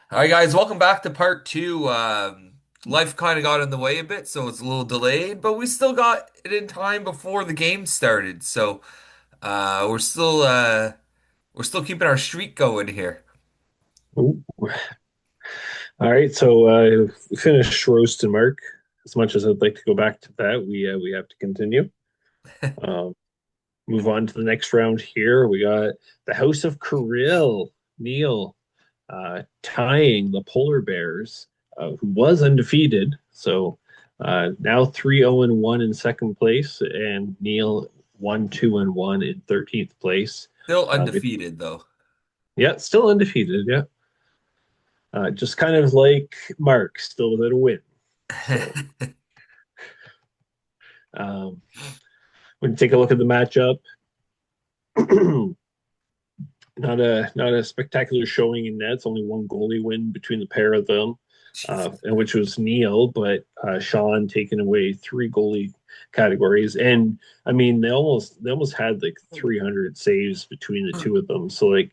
All right, guys, welcome back to part two. Life kind of got in the way a bit, so it's a little delayed, but we still got it in time before the game started. So we're still keeping our streak going here. Ooh. All right, so we finished roast and Mark. As much as I'd like to go back to that, we have to continue. Um, Move on to the next round here. We got the House of Kirill, Neil, tying the Polar Bears, who was undefeated. So now 3-0-1 in second place, and Neil 1-2-1 in 13th place. Still Uh, undefeated though. yeah, still undefeated. Yeah, just kind of like Mark, still without a win. So. Um, when you take a look at the matchup, not a spectacular showing in nets. Only one goalie win between the pair of them, Jesus. and which was Neil. But Sean taking away three goalie categories, and I mean they almost had like 300 saves between the two of them. So like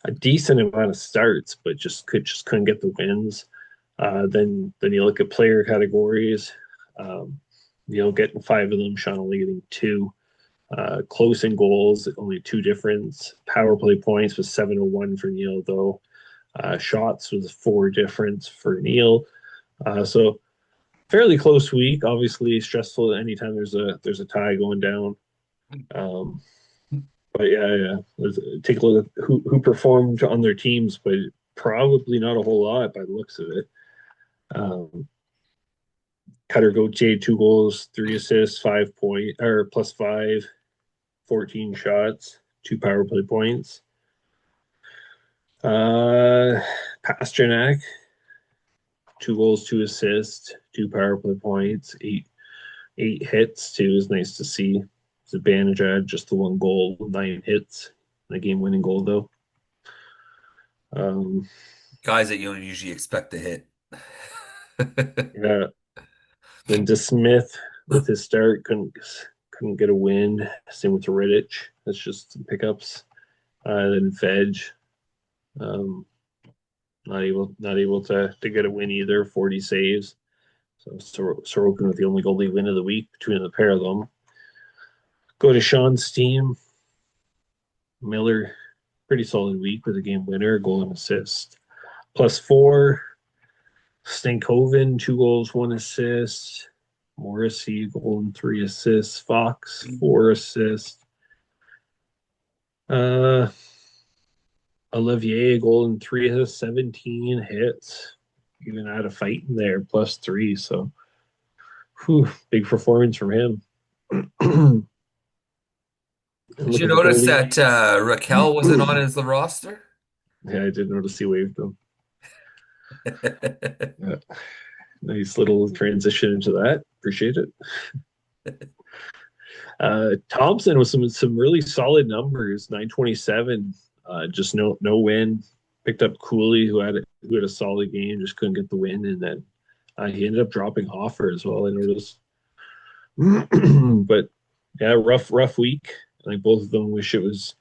a decent amount of starts, but just couldn't get the wins. Then you look at player categories. Um, Neil getting five of them, Sean only getting two. Close in goals, only two difference. Power play points was 701 for Neil, though. Shots was four difference for Neil. So fairly close week. Obviously stressful anytime there's a tie going down. Um, but yeah. Take a look at who performed on their teams, but probably not a whole lot by the looks of it. Um, Cutter Gauthier, two goals, three assists, 5 point or plus five, 14 shots, two power play points. Uh, Pasternak, two goals, two assists, two power play points, eight hits too is nice to see. Zibanejad just the one goal, 9 hits, the game winning goal though. Um, Guys that you don't usually expect to hit. yeah. Then DeSmith with his start couldn't get a win. Same with Riddich. That's just some pickups. Then Veg, um, not able to get a win either. 40 saves. So Sorokin with the only goalie win of the week between the pair of them. Go to Sean's team. Miller, pretty solid week with a game winner, goal and assist. Plus four. Stankoven, two goals, one assist. Morrissey, goal and three assists. Fox, four assists. Uh, Olivier, goal and three assists, 17 hits. Even had a fight in there, plus three. So, whew, big performance from him. And Did look you at the notice goalie that league. Raquel wasn't on his roster? Yeah, I did notice he waved them. Yeah. Nice little transition into that. Appreciate it. Thompson with some really solid numbers. 927. Just no win. Picked up Cooley, who had a solid game, just couldn't get the win, and then he ended up dropping Hoffer as well. I noticed, but yeah, rough week. I think both of them wish it was.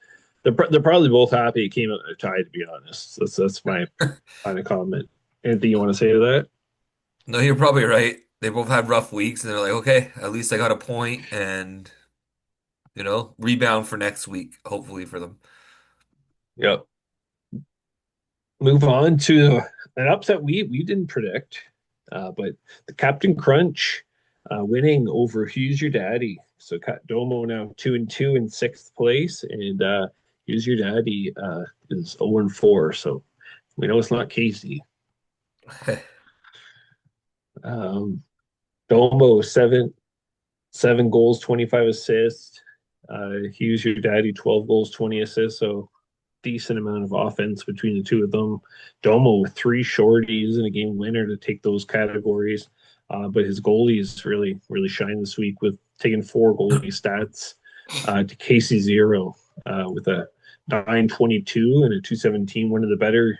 They're probably both happy it came out a tie. To be honest, that's my kind of comment. Anything you want to say to that? No, you're probably right. They both had rough weeks, and they're like, okay, at least I got a point and rebound for next week, hopefully for them. Yep. Move on to an upset we didn't predict, but the Captain Crunch winning over Hughes Your Daddy. So Domo now 2-2 in sixth place, and Hughes Your Daddy is 0-4. So we know it's not Casey. Um, Domo seven goals, 25 assists. Hughes Your Daddy 12 goals, 20 assists. So decent amount of offense between the two of them. Domo with three shorties and a game winner to take those categories. But his goalies really shined this week with taking four goalie stats to Casey zero with a 922 and a 217, one of the better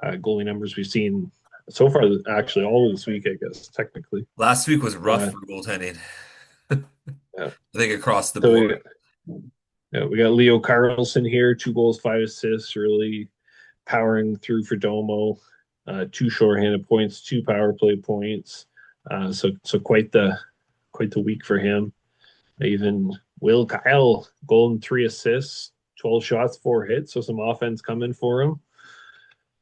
goalie numbers we've seen so far, actually, all of this week, I guess, technically. Last week was rough Uh, for goaltending. yeah. I think across the So board. we got Leo Carlson here, two goals, five assists, really powering through for Domo. two shorthanded points, two power play points. So quite the week for him. Even Will Kyle, goal and three assists, 12 shots, four hits. So some offense coming for him.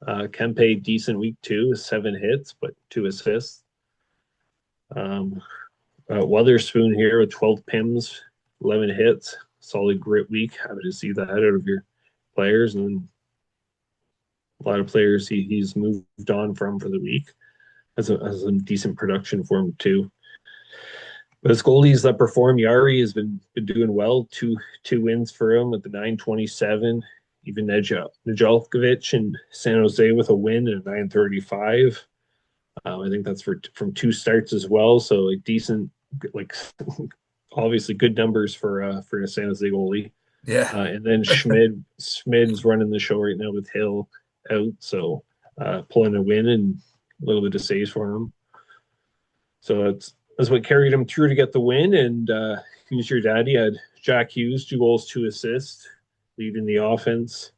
Kempe, decent week too, seven hits, but two assists. Um, Weatherspoon here with 12 PIMs, 11 hits. Solid grit week. Happy to see that out of your players. And a lot of players he's moved on from for the week. Has some decent production for him too. But as goalies that perform, Yari has been doing well. Two wins for him with the 927. Even Nedeljkovic in San Jose with a win and a 935. I think that's from two starts as well. So like decent, like obviously good numbers for a San Jose goalie. Yeah. And then Schmid's running the show right now with Hill out, so pulling a win and a little bit of saves for him. So that's what carried him through to get the win. And Who's Your Daddy had Jack Hughes, two goals, two assists, leading the offense.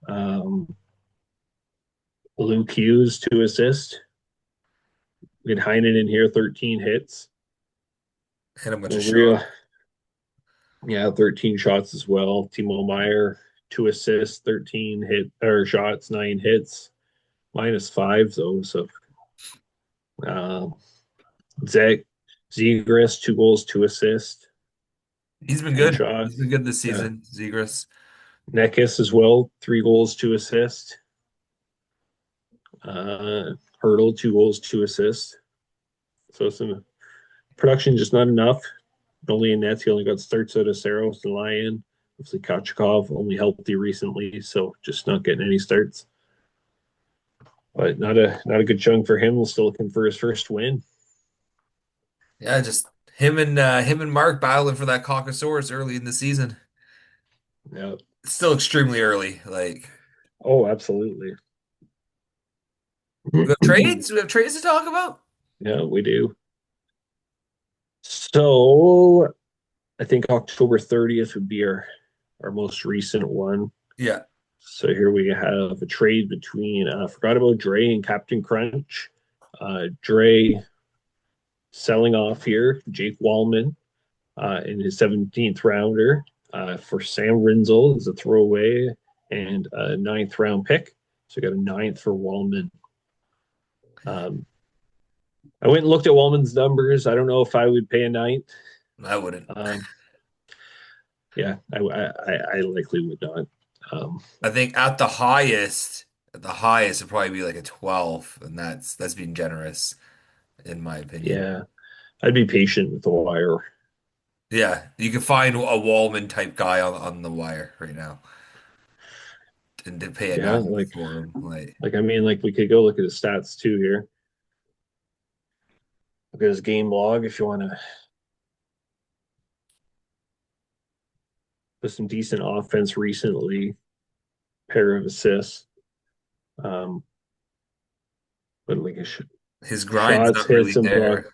Um, Luke Hughes, two assists. We had Heinen in here, 13 hits. Hit a bunch of Maria, shots. yeah, 13 shots as well. Timo Meyer, two assists, 13 hit or shots, nine hits, minus five though. So um, Zach Zegras, two goals, two assists, He's been 10 good. He's been shots. good this Yeah. season, Zegras. Nekis as well, three goals, two assists. Hurdle, two goals, two assists. So some production, just not enough. Only in nets, he only got starts out of Saros and Lion. Obviously, Kachikov only healthy recently, so just not getting any starts. But not a good chunk for him. We're still looking for his first win. Yeah, just him and Mark battling for that Caucasaurus early in the season. Yeah. It's still extremely early. Like Oh, absolutely. we have trades. We have trades to talk about. Yeah, we do. So I think October 30th would be our most recent one. Yeah, So here we have a trade between forgot about Dre and Captain Crunch. Dre selling off here Jake Wallman in his 17th rounder for Sam Rinzel as a throwaway and a ninth round pick. So we got a ninth for Wallman. Um, I went and looked at Wallman's numbers. I don't know if I would pay a ninth. I wouldn't. Um, yeah, I likely would not. Um, I think at the highest, it'd probably be like a 12, and that's being generous in my opinion. yeah, I'd be patient with the wire. Yeah, you can find a Wallman type guy on the wire right now, and to pay a Yeah, nine for him. Like like I mean, like we could go look at his stats too here. Look at his game log if you want to put some decent offense recently. Pair of assists, um, but like his grind's shots, not hits, really and block. there.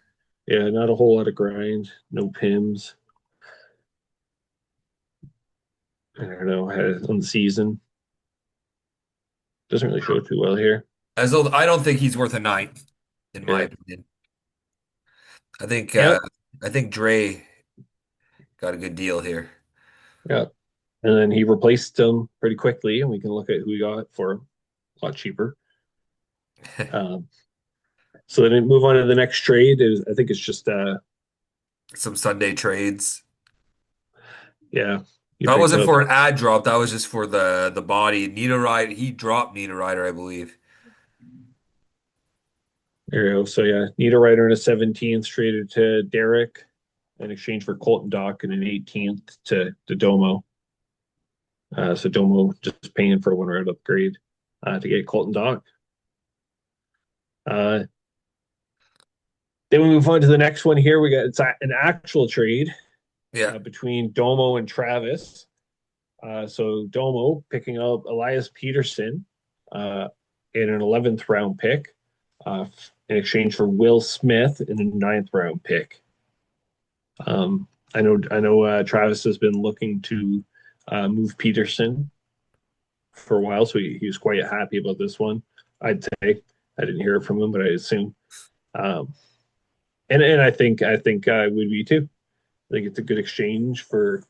Yeah, not a whole lot of grind. No pims. I don't know. Had it on the season. Doesn't really show too well here. As though I don't think he's worth a nine, in my Yeah, opinion. I think yeah, uh I think Dre got a good deal here. yeah. And then he replaced him pretty quickly, and we can look at who we got for him. A lot cheaper. Um, so then move on to the next trade. I think it's just Some Sunday trades. yeah, you That picked wasn't up. for an ad drop. That was just for the body. Niederreiter, he dropped Niederreiter, I believe. There you go. So yeah, Niederreiter in a 17th traded to Derek in exchange for Colton Dock and an 18th to Domo. So Domo just paying for a one round upgrade to get Colton Dock. Uh, then we move on to the next one here. We got an actual trade Yeah. between Domo and Travis. So Domo picking up Elias Peterson in an 11th round pick in exchange for Will Smith in a ninth round pick. I know Travis has been looking to move Peterson for a while, so he was quite happy about this one. I'd say. I didn't hear it from him, but I assume. Um, and I think I would be too. I think it's a good exchange for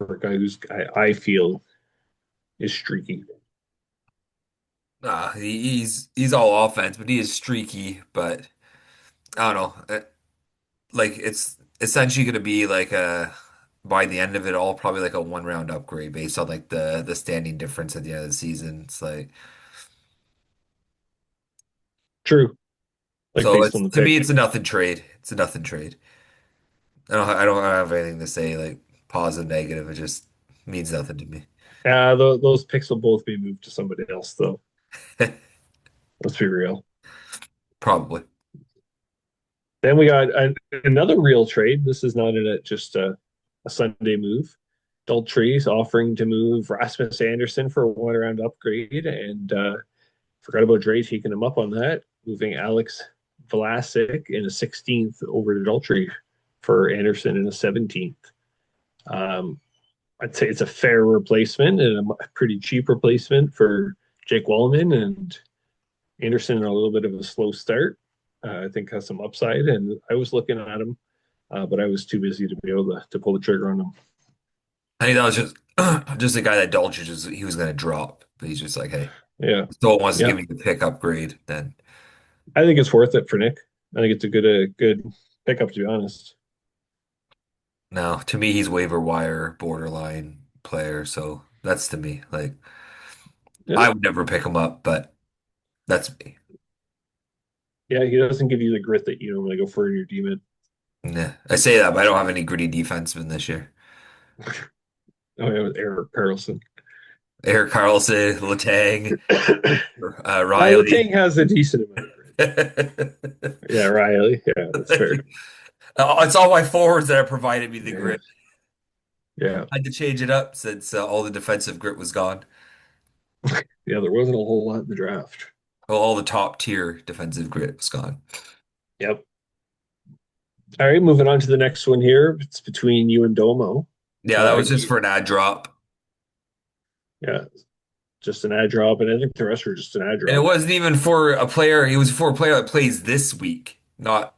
a guy who's I feel is streaky. He's all offense, but he is streaky. But I don't know. Like it's essentially going to be like a by the end of it all, probably like a 1 round upgrade based on like the standing difference at the end of the season. It's like True, like so based it's on the to me pick. it's a nothing trade. It's a nothing trade. I don't have anything to say like positive, negative. It just means nothing to me. Those picks will both be moved to somebody else, though. Let's be real. Probably. Then we got another real trade. This is not just a Sunday move. Daltrey's offering to move Rasmus Anderson for a 1 round upgrade, and forgot about Dre taking him up on that, moving Alex Vlasic in a 16th over to Daltrey for Anderson in a 17th. Um, I'd say it's a fair replacement and a pretty cheap replacement for Jake Wallman, and Anderson in a little bit of a slow start. I think has some upside, and I was looking at him, but I was too busy to be able to pull the trigger on him. I think that was just just a guy that Dolchich he was going to drop, but he's just like, hey, Yeah, still wants to yeah, give me the pick upgrade. Then I think it's worth it for Nick. I think it's a good pickup, to be honest. no, to me he's waiver wire borderline player. So that's to me like Yeah, I would never pick him up, but that's me. yeah, he doesn't give you the grit that you normally go for in your demon. Nah. I say that, but I don't have any gritty defensemen this year. Oh yeah, with Eric Carlson. Eric Carlson, Letang, Letang Riley. has a decent amount of grit. Yeah, Riley. Yeah, that's fair. It's all my forwards that have provided me the Yeah, grit. yeah, I had to change it up since all the defensive grit was gone. yeah. There wasn't a whole lot in the draft. Well, all the top tier defensive grit was gone. Yep. All right, moving on to the next one here. It's between you and Domo. Yeah, that was just for an ad drop. Yeah, just an ad drop, and I think the rest are just an ad And it drop. wasn't even for a player. It was for a player that plays this week. Not,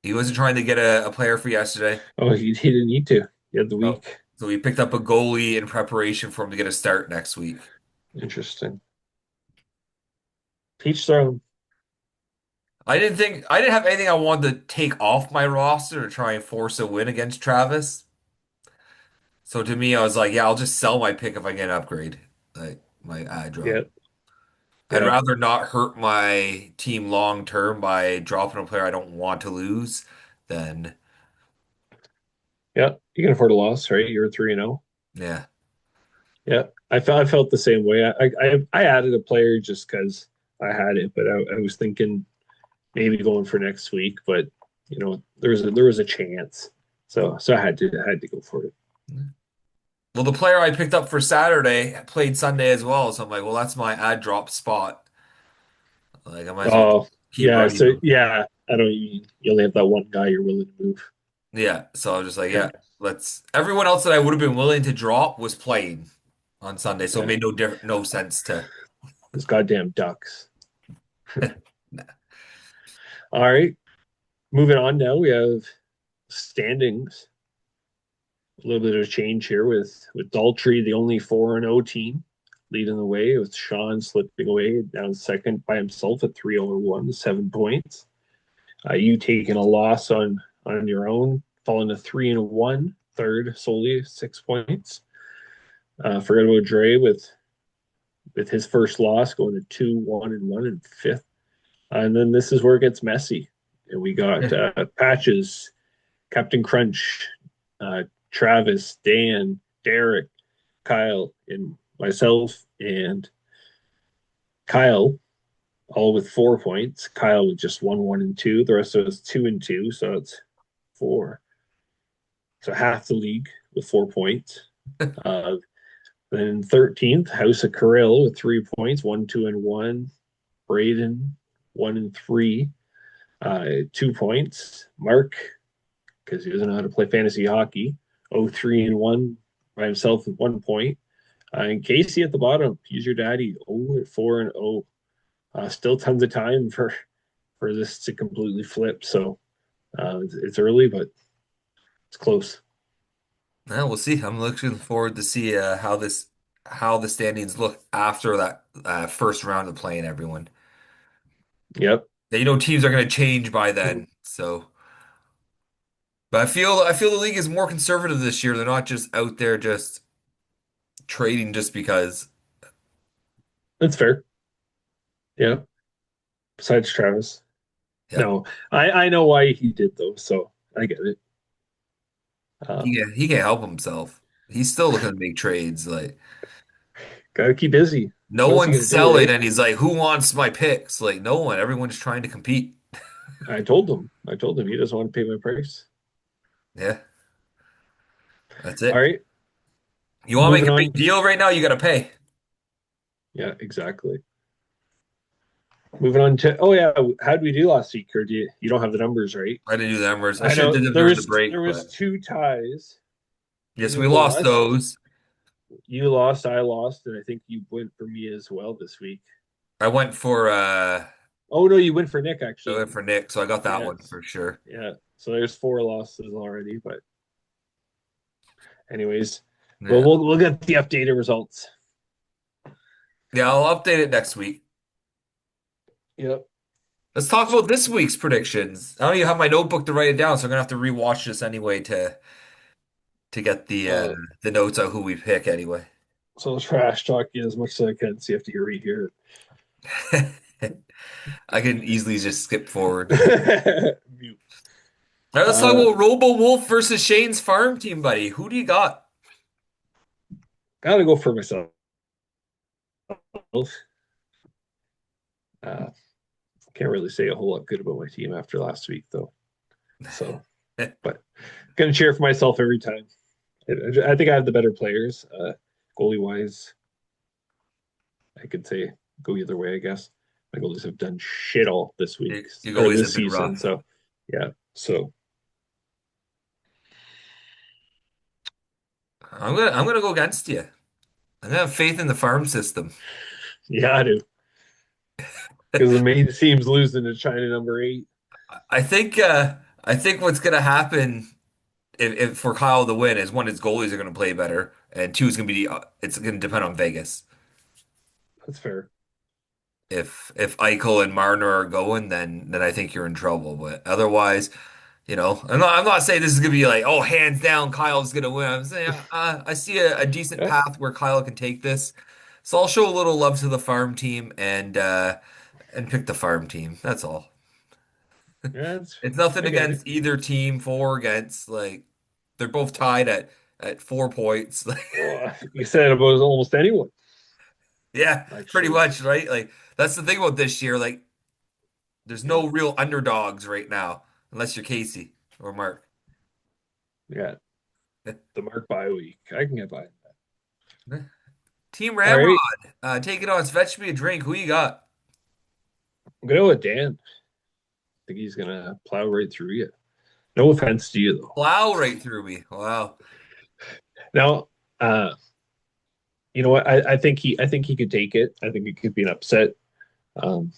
he wasn't trying to get a player for yesterday. Oh, he didn't need to. He had the Oh. week. So we picked up a goalie in preparation for him to get a start next week. Interesting. Peach Throne. I didn't have anything I wanted to take off my roster to try and force a win against Travis. So to me, I was like, yeah, I'll just sell my pick if I get an upgrade, like my ad drop. Yeah, I'd yeah, rather not hurt my team long term by dropping a player I don't want to lose than, yeah. You can afford a loss, right? You're 3-0. yeah. Yeah, I felt the same way. I added a player just because I had it, but I was thinking maybe going for next week, but there was a chance, so I had to go for it. Well, the player I picked up for Saturday played Sunday as well, so I'm like, well, that's my ad drop spot. Like, I might as well Oh, keep yeah. riding So him. yeah, I don't. You only have that one guy you're willing to move. Yeah, so I was just like, Yeah, yeah, let's. Everyone else that I would have been willing to drop was playing on Sunday, so it yeah. made no sense to. Those goddamn Ducks. All right, moving on now. We have standings. A little bit of change here with Daltrey, the only 4-0 team, leading the way, with Sean slipping away down second by himself at 3-0-1, 7 points. You taking a loss on your own, falling to 3-1, third solely 6 points. Forgot about Dre with his first loss, going to 2-1-1 in fifth. And then this is where it gets messy. And we got Patches, Captain Crunch, uh, Travis, Dan, Derek, Kyle, and myself, and Kyle all with 4 points. Kyle with just 1-1-2. The rest of us 2-2. So it's four. So half the league with 4 points. Uh, then 13th, House of Kirill with 3 points, 1-2-1. Braden 1-3, 2 points. Mark, because he doesn't know how to play fantasy hockey, 0-3-1 by himself with 1 point. And Casey at the bottom. He's your daddy. 0-4-0. Still tons of time for this to completely flip. So it's early, but it's close. Yeah, we'll see. I'm looking forward to see how the standings look after that first round of playing everyone. Yep, Yeah, teams are going to change by then. So, but I feel the league is more conservative this year. They're not just out there just trading just because. that's fair. Yeah. Besides Travis. Yep. No, I know why he did though, so I get it. He Um, can't help himself. He's still looking to make trades. Like Gotta keep busy. no What else are you one's gonna do, selling, right? and he's like, "Who wants my picks?" Like no one. Everyone's trying to compete. I told him. I told him he doesn't want to pay my price. Yeah, that's All it. right, You want to make moving a big on. deal right now? You got to pay. Yeah, exactly. Moving on to how did we do last week? Or you don't have the numbers, right? I didn't do the numbers. I I should have know did them there during the was break, there was but two ties. yes, You we lost lost, those. you lost, I lost, and I think you went for me as well this week. I went for Oh no, you went for Nick I actually. went for Nick, so I got that one Yes. for sure. Yeah. So there's four losses already, but anyways, well Yeah, we'll get the updated results. yeah. I'll update it next week. Yep. Let's talk about this week's predictions. I don't even have my notebook to write it down, so I'm gonna have to rewatch this anyway to get Uh, the notes on who we pick anyway. so I'll trash talk you as much as I can. So you have to rehear I can easily just skip forward. it. Mute. All right, let's talk Uh, about Robo Wolf versus Shane's farm team, buddy. Who do you got? Gotta go for myself. Can't really say a whole lot good about my team after last week, though. So, but gonna cheer for myself every time. I think I have the better players. Goalie wise, I could say go either way. I guess my goalies have done shit all this week Your or goalies this have been season. rough. So, yeah. So, I'm gonna go against you. I'm gonna have faith in the farm system. yeah, I do because the main team's losing to China number 8. I think what's gonna happen if for Kyle to win is one, his goalies are gonna play better, and two is gonna be it's gonna depend on Vegas. That's fair. If Eichel and Marner are going, then I think you're in trouble. But otherwise, I'm not saying this is gonna be like, oh, hands down, Kyle's gonna win. I'm saying I see a decent Yeah, path where Kyle can take this. So I'll show a little love to the farm team and pick the farm team. That's all. yeah, It's nothing I get it. against either team, for or against. Like they're both tied at 4 points. Well, you said it was almost anyone Yeah, pretty actually. much, right? Like that's the thing about this year. Like there's Yeah, no real underdogs right now, unless you're Casey or Mark. yeah. The Mark bye week, I can get by. Team All Ramrod, right, take it on. Fetch me a drink. Who you got? I'm gonna go with Dan. I think he's gonna plow right through you. No offense to you though. Plow right through me. Wow. Now, uh, you know what? I think he could take it. I think it could be an upset. Um,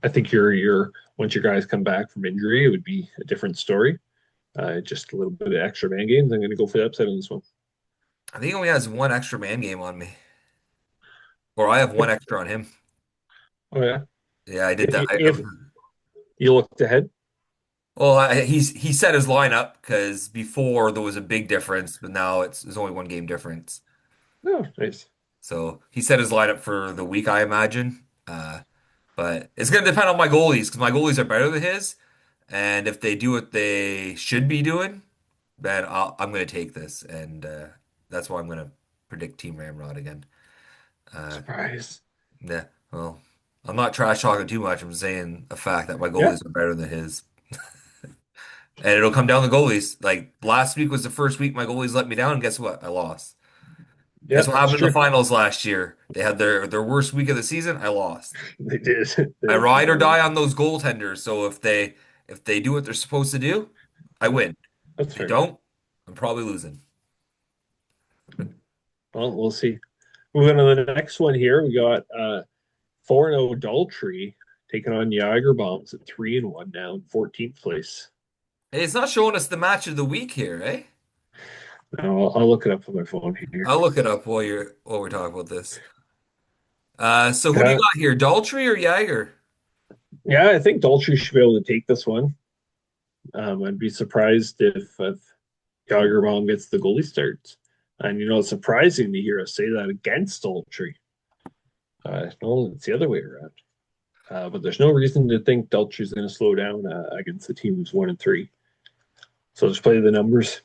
I think your once your guys come back from injury, it would be a different story. Just a little bit of extra man games. I'm going to go for the upset on this one. I think he only has one extra man game on me, or I have one Yep. extra on him. Oh yeah. Yeah, I did that. If you looked ahead, Well, he set his lineup because before there was a big difference, but now there's only one game difference. no, nice. So he set his lineup for the week, I imagine. But it's going to depend on my goalies because my goalies are better than his. And if they do what they should be doing, then I'm going to take this. And that's why I'm going to predict Team Ramrod again. Uh, Surprise. yeah, well, I'm not trash talking too much. I'm saying a fact that my Yeah, goalies are better than his. And it'll come down to goalies. Like last week was the first week my goalies let me down. And guess what? I lost. Guess yeah, what it's happened in the true. finals last year? They had their worst week of the season. I lost. They did. I They ride or really die did. on those goaltenders. So if they do what they're supposed to do, I win. That's If they fair. don't, I'm probably losing. Well, we'll see. Moving on to the next one here, we got 4-0 Daltrey taking on Niagara Bombs at 3-1 now in 14th place. Hey, it's not showing us the match of the week here, eh? Now, I'll look it up on my phone here. I'll look it up while we're talking about this. So who do you Yeah, got here, Daltrey or Jaeger? yeah, I think Daltrey should be able to take this one. I'd be surprised if Jagerbomb gets the goalie starts. And it's surprising to hear us say that against Daltrey. No, it's the other way around. But there's no reason to think Daltrey's going to slow down against the team who's 1-3. So just play the numbers.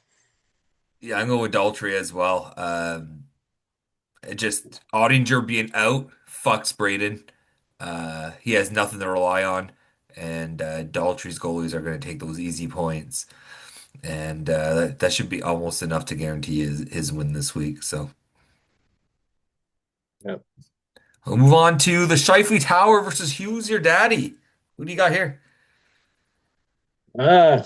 Yeah, I'm going with Daltrey as well. It just Ottinger being out fucks Braden. He has nothing to rely on, and Daltrey's goalies are going to take those easy points, and that should be almost enough to guarantee his win this week. So Yeah. we'll move on to the Shifley Tower versus Hughes, your daddy. Who do you got here? Uh,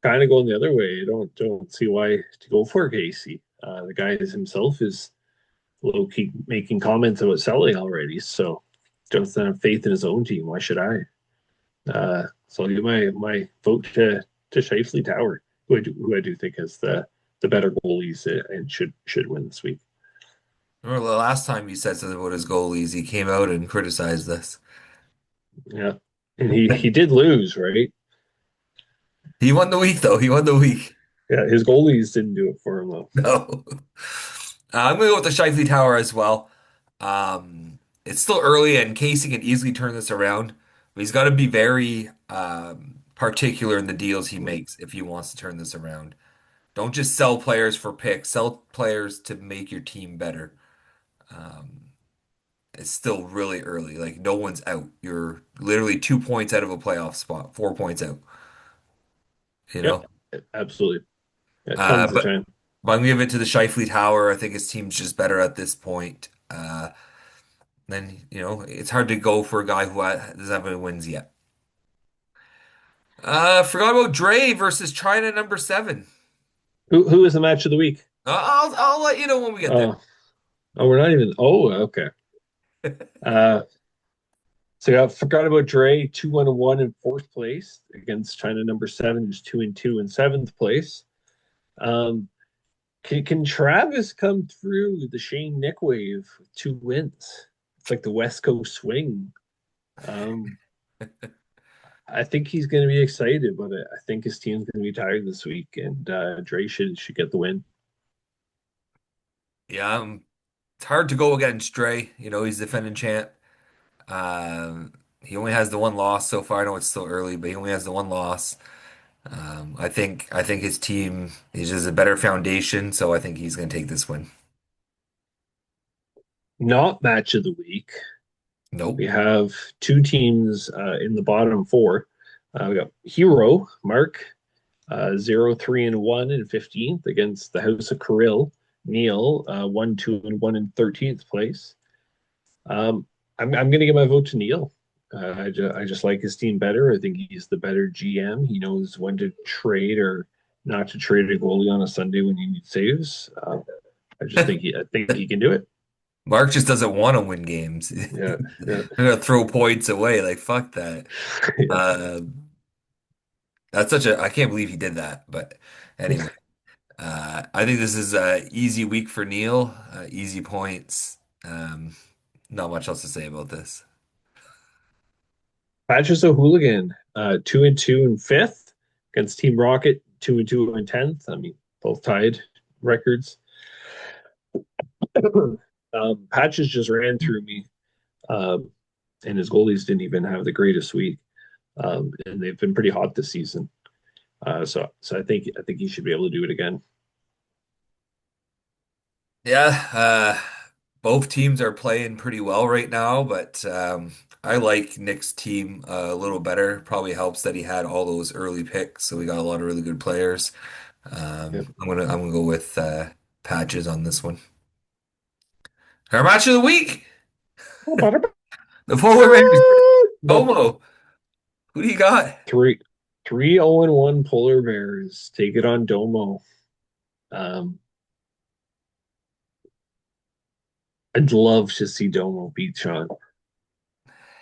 Kind of going the other way. I don't see why to go for Casey. The guy himself is low key making comments about selling already, so doesn't have faith in his own team. Why should I? So I'll give my vote to Shifley Tower, who I do think has the better goalies and should win this week. Remember the last time you said something about his goalies, he came out and criticized this. Yeah, and he did lose, right? He won the week, though. He won the week. Yeah, his goalies didn't do it for him though. No. I'm going to go with the Shifley Tower as well. It's still early, and Casey can easily turn this around, but he's got to be very particular in the deals he makes if he wants to turn this around. Don't just sell players for picks. Sell players to make your team better. Um, it's still really early. Like no one's out. You're literally 2 points out of a playoff spot, 4 points out. You Yep, know. absolutely. Yeah, Uh, tons of but time. but I'm gonna give it to the Shifley Tower. I think his team's just better at this point. Then it's hard to go for a guy who doesn't have any wins yet. Forgot about Dre versus China number seven. Who is the match of the week? I'll let you know when we get there. Oh, oh, we're not even. Oh, okay. Uh, so I forgot about Dre, 2-1 in fourth place against China number seven, who's 2-2 in seventh place. Um, can Travis come through the Shane Nick wave with 2 wins? It's like the West Coast swing. Um, I think he's going to be excited, but I think his team's going to be tired this week, and Dre should get the win. Yeah, it's hard to go against Dre. He's defending champ. He only has the one loss so far. I know it's still early, but he only has the one loss. I think his team is just a better foundation, so I think he's going to take this win. Not match of the week. Nope. We have two teams in the bottom four. We got Hero Mark 0-3-1 in 15th against the House of Kirill. Neil 1-2-1 in 13th place. I'm going to give my vote to Neil. I just like his team better. I think he's the better GM. He knows when to trade or not to trade a goalie on a Sunday when you need saves. I think he can do it. Mark just doesn't want to win games. Yeah, yeah, I'm gonna throw points away. Like fuck that. yeah. Uh, that's such a I can't believe he did that. But anyway, I think this is a easy week for Neil. Easy points. Um, Not much else to say about this. Patches O'Hooligan 2-2 in fifth against Team Rocket 2-2 in 10th. I mean, both tied records. Patches just ran through me, um, and his goalies didn't even have the greatest week, and they've been pretty hot this season. So I think he should be able to do it again. Yeah, both teams are playing pretty well right now, but I like Nick's team a little better. Probably helps that he had all those early picks, so we got a lot of really good players. Yeah. I'm gonna go with Patches on this one. Our match of the week, the Polar Bears, No, Como. Who do you got? three, 3-0-1 Polar Bears take it on Domo. Um, I'd love to see Domo beat Sean.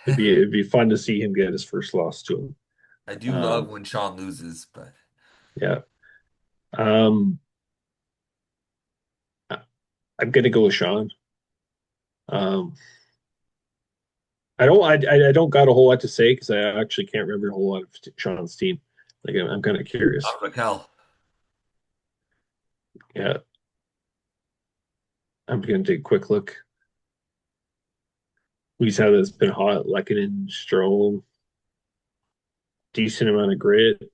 It'd be fun to see him get his first loss to him. I do love Um, when Sean loses, but yeah. Um, I- I'm gonna go with Sean. Um, I don't got a whole lot to say because I actually can't remember a whole lot of Sean's team. Like I'm kind of curious. not Raquel. Yeah, I'm gonna take a quick look. We saw that's been hot, Lekanen, Strome, decent amount of grit.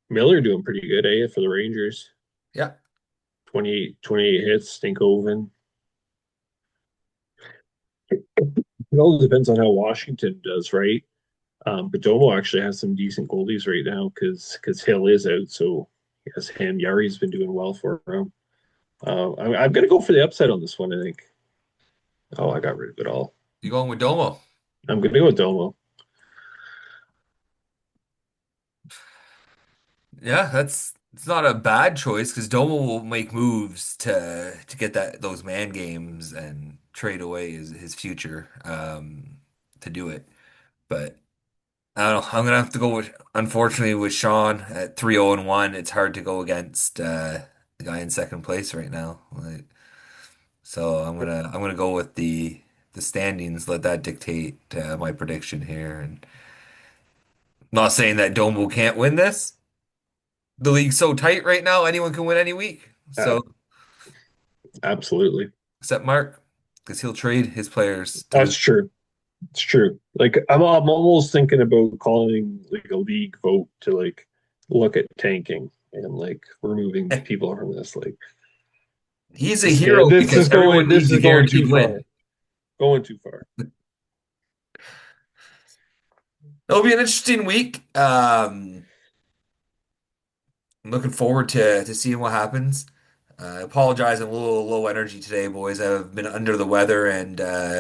Miller doing pretty good, for the Rangers. Yeah. 28 hits, Stinkoven. It all depends on how Washington does, right? But Domo actually has some decent goalies right now because Hill is out, so yes, him. Yari's been doing well for him. I'm gonna go for the upset on this one. I think. Oh, I got rid of it all. You going with Domo? I'm gonna go with Domo. Yeah, that's it's not a bad choice because Domo will make moves to get those man games and trade away his future to do it. But I don't know. I'm gonna have to go with unfortunately with Sean at 3-0-1. It's hard to go against the guy in second place right now. Like, so I'm gonna go with the standings. Let that dictate my prediction here. And not saying that Domo can't win this. The league's so tight right now, anyone can win any week. Uh, So, Absolutely, except Mark, because he'll trade his players to that's lose. true. It's true. Like I'm almost thinking about calling like a league vote to like look at tanking and like removing people from this. Like He's a this hero can this because is everyone going this needs a is going too guaranteed win. far. Going too far. It'll be an interesting week. I'm looking forward to seeing what happens. I apologize, I'm a little low energy today, boys. I've been under the weather and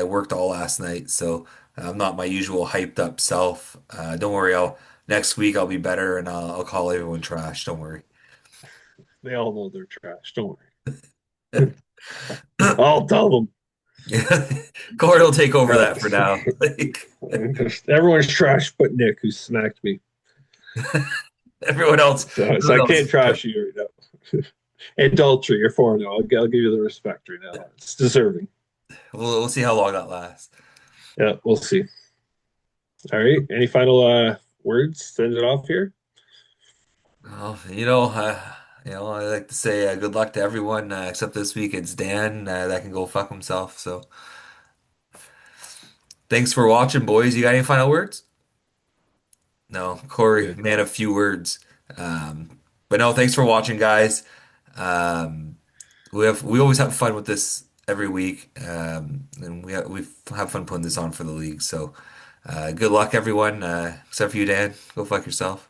worked all last night, so I'm not my usual hyped up self. Don't worry, I'll next week I'll be better and I'll call everyone trash. Don't worry. They all know they're trash. Don't worry. I'll tell them. Corey will take over Yeah. that for now. Like Everyone's trash but Nick, who smacked me. everyone else, So I everyone else can't is trash. trash you right now. Adultery, you're 4-0. I'll give you the respect right now. It's deserving. We'll see how long that lasts. Yeah, we'll see. All right. Any final words? Send it off here. Well, I like to say good luck to everyone except this week it's Dan that can go fuck himself. So thanks for watching, boys. You got any final words? No, Corey, Good. man of few words. Um, but no, thanks for watching, guys. Um, we always have fun with this every week, and we have fun putting this on for the league. So good luck, everyone. Except for you, Dan. Go fuck yourself.